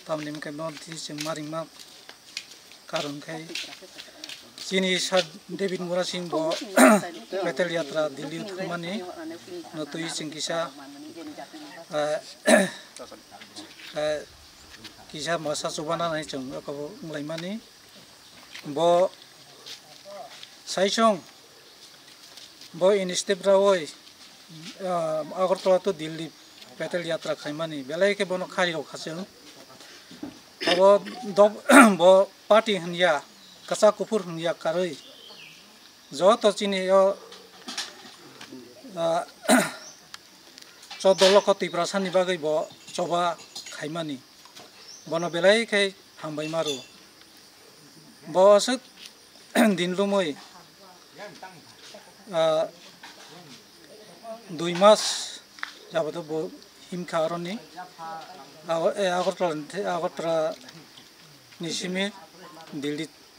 tamnim kai no di jeng maringma karon kai chini sar David Mura Singh bo petel yatra Delhi thumani no tui singkisa kisa masa subana nai chung ko nglaimani bo saisong bo instep rawoi Agartala to Delhi petel yatra khaimani belai ke bono khari ro khasung abo dob bo party hnya kasa kupur hnya karoi jo to chini yo 14 লক্ষ 30% ni bagai bo coba khaimani bono belai khai hambai maru bo asuk dinlumoi 2 মাস যাবত bo himkha aroni Agartala nisimi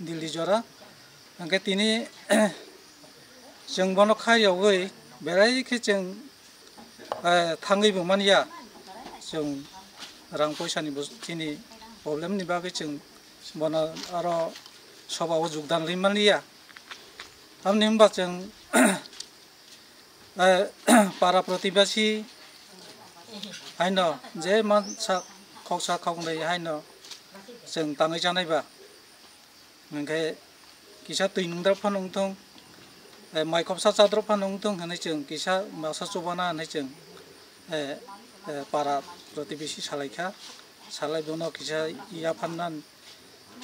Delhi jora angke tini jeng bono khayawoi belai ke jeng tangai bo mania jeng rang poisa ni tini problem ni bagai jeng bono aro sobawo jogdan limania amni himba jeng para pratibasi haino je man sa khoksa khongnai haino jeng tangai janai ba ngke kisa tuinungdar phanungthong mai khopsa chadrok phanungthong hanai jeng kisa masa chobana hanai jeng para pratibasi salaikha salai bono kisa iya phannan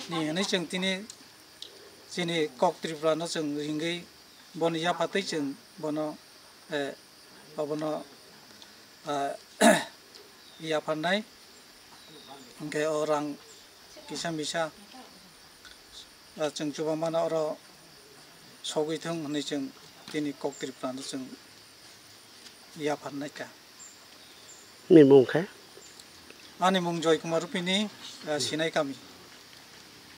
ni hanai jeng tini chini kok tripura no jeng ringai bon iya phatai jeng bono abono iya phanai ngke orang kisa misa jeng coba mana oro sogaithong hanai jeng tini kok tripura no jeng iya phanai ka ni mung kha ani mung Joy Kumar Rupini sinai kami